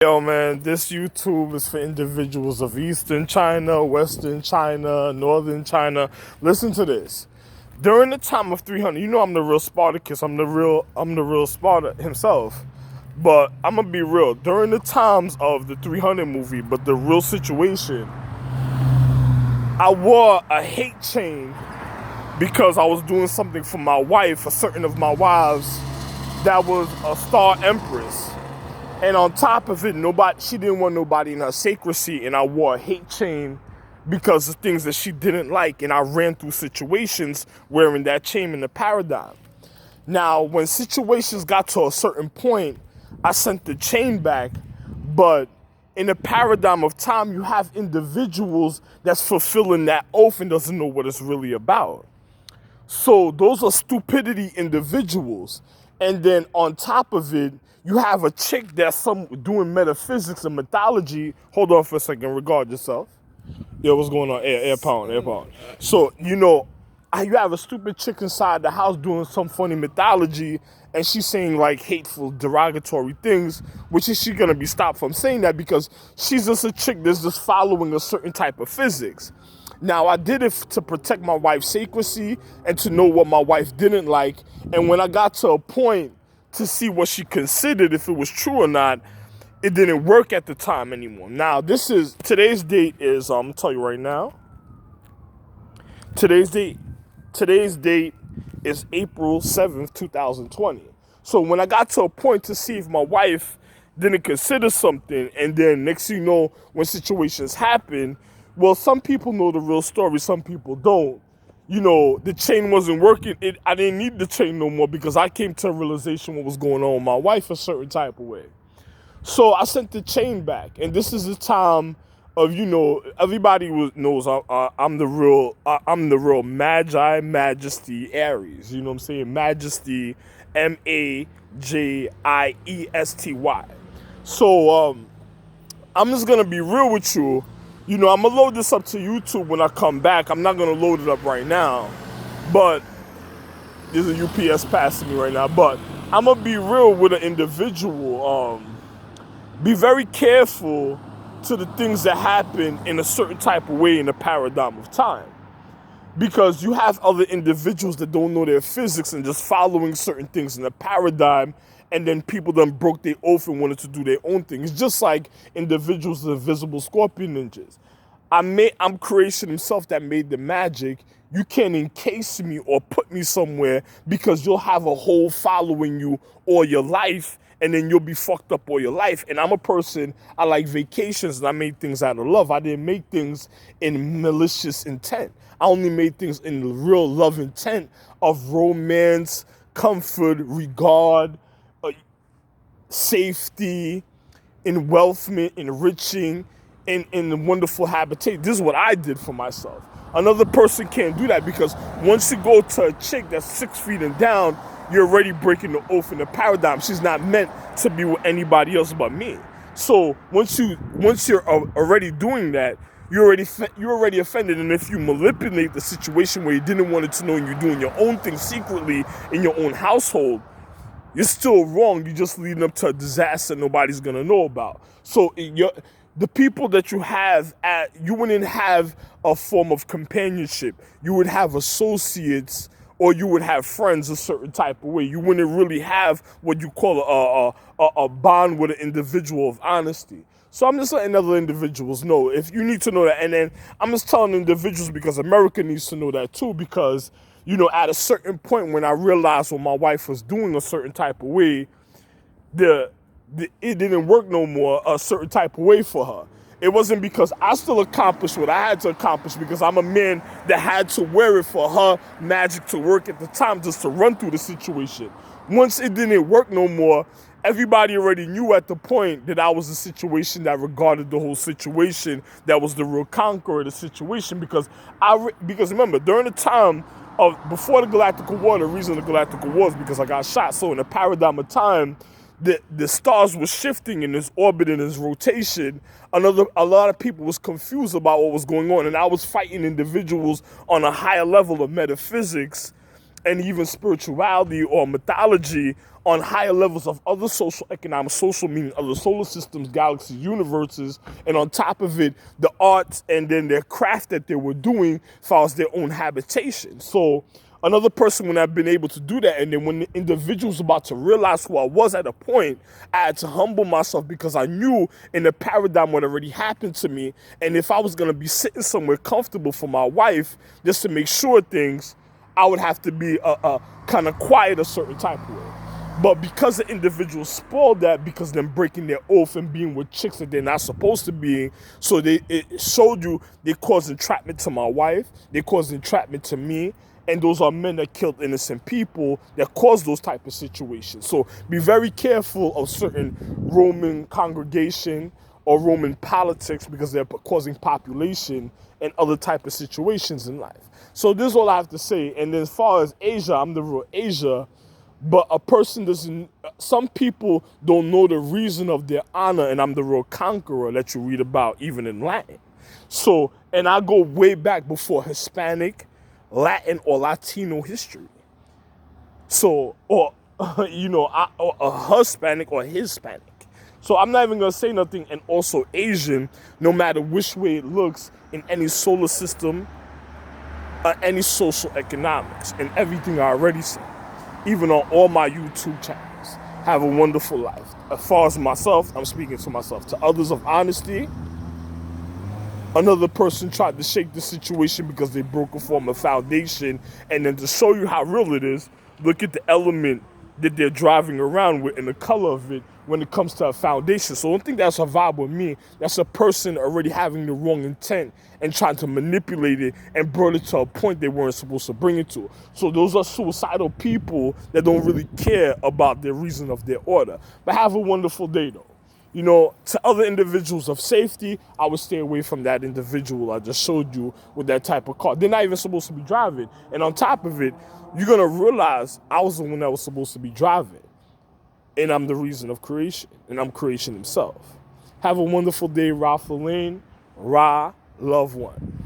Yo, man, this YouTube is for individuals of Eastern China, Western China, Northern China. Listen to this. During the time of 300, you know I'm the real Spartacus. I'm the real Sparta himself. But I'm gonna be real. During the times of the 300 movie, but the real situation, I wore a hate chain because I was doing something for my wife, a certain of my wives, that was a star empress. And on top of it, she didn't want nobody in her secrecy, and I wore a hate chain because of things that she didn't like, and I ran through situations wearing that chain in the paradigm. Now, when situations got to a certain point, I sent the chain back, but in the paradigm of time, you have individuals that's fulfilling that oath and doesn't know what it's really about. So those are stupidity individuals. And then on top of it, you have a chick that's doing metaphysics and mythology. Hold on for a second. Regard yourself. Yeah, what's going on? Air pound. So, you have a stupid chick inside the house doing some funny mythology, and she's saying like hateful, derogatory things, which is she gonna be stopped from saying that because she's just a chick that's just following a certain type of physics. Now, I did it to protect my wife's secrecy and to know what my wife didn't like. And when I got to a point to see what she considered, if it was true or not, it didn't work at the time anymore. Now, today's date is, I'm gonna tell you right now. Today's date is April 7th, 2020. So when I got to a point to see if my wife didn't consider something, and then next thing you know, when situations happen, well, some people know the real story, some people don't. The chain wasn't working. I didn't need the chain no more because I came to a realization what was going on with my wife a certain type of way. So I sent the chain back, and this is the time of, everybody knows I'm the real Magi, Majesty, Aries. You know what I'm saying? Majesty, Majiesty. So I'm just gonna be real with you. I'm gonna load this up to YouTube when I come back. I'm not gonna load it up right now, but there's a UPS passing me right now. But I'm gonna be real with an individual. Be very careful to the things that happen in a certain type of way in the paradigm of time. Because you have other individuals that don't know their physics and just following certain things in the paradigm, and then people then broke their oath and wanted to do their own thing. It's just like individuals, the invisible scorpion ninjas. I'm creation himself that made the magic. You can't encase me or put me somewhere because you'll have a hole following you all your life, and then you'll be fucked up all your life. And I'm a person, I like vacations, and I made things out of love. I didn't make things in malicious intent. I only made things in real love intent of romance, comfort, regard, safety, wealthment, enriching, in wonderful habitat. This is what I did for myself. Another person can't do that because once you go to a chick that's 6 feet and down, you're already breaking the oath in the paradigm. She's not meant to be with anybody else but me. So once you're already doing that, you're already offended. And if you manipulate the situation where you didn't want it to know and you're doing your own thing secretly in your own household, you're still wrong. You're just leading up to a disaster nobody's gonna know about. So the people that you have you wouldn't have a form of companionship. You would have associates, or you would have friends a certain type of way. You wouldn't really have what you call a bond with an individual of honesty. So I'm just letting other individuals know. If you need to know that, and then I'm just telling individuals because America needs to know that too, because at a certain point when I realized what my wife was doing a certain type of way, it didn't work no more a certain type of way for her. It wasn't because I still accomplished what I had to accomplish because I'm a man that had to wear it for her magic to work at the time, just to run through the situation. Once it didn't work no more, everybody already knew at the point that I was a situation that regarded the whole situation, that was the real conqueror of the situation. Because remember, during the time before the Galactic War, the reason the Galactic War is because I got shot. So in the paradigm of time, the stars were shifting in this orbit and this rotation. A lot of people was confused about what was going on, and I was fighting individuals on a higher level of metaphysics and even spirituality or mythology on higher levels of other social, economic, social meaning, other solar systems, galaxies, universes, and on top of it, the arts and then their craft that they were doing as far as their own habitation. So another person, when I've been able to do that, and then when the individual was about to realize who I was at a point, I had to humble myself because I knew in the paradigm what already happened to me, and if I was going to be sitting somewhere comfortable for my wife just to make sure things, I would have to be kind of quiet a certain type of way. But because the individual spoiled that, because them breaking their oath and being with chicks that they're not supposed to be, so it showed you they caused entrapment to my wife, they caused entrapment to me, and those are men that killed innocent people that caused those type of situations. So be very careful of certain Roman congregation or Roman politics because they're causing population and other type of situations in life. So this is all I have to say. And then as far as Asia, I'm the real Asia. But a person doesn't, some people don't know the reason of their honor, and I'm the real conqueror that you read about even in Latin. So, and I go way back before Hispanic, Latin, or Latino history. So, or, or a Hispanic or Hispanic. So I'm not even going to say nothing, and also Asian, no matter which way it looks in any solar system, any social economics, and everything I already said. Even on all my YouTube channels. Have a wonderful life. As far as myself, I'm speaking to myself. To others of honesty, another person tried to shake the situation because they broke a form of foundation, and then to show you how real it is, look at the element that they're driving around with and the color of it when it comes to a foundation. So I don't think that's a vibe with me. That's a person already having the wrong intent and trying to manipulate it and brought it to a point they weren't supposed to bring it to. So those are suicidal people that don't really care about the reason of their order. But have a wonderful day though. You know, to other individuals of safety, I would stay away from that individual I just showed you with that type of car. They're not even supposed to be driving. And on top of it, you're going to realize I was the one that was supposed to be driving. And I'm the reason of creation. And I'm creation himself. Have a wonderful day, Ralph Lane. Ra, love one.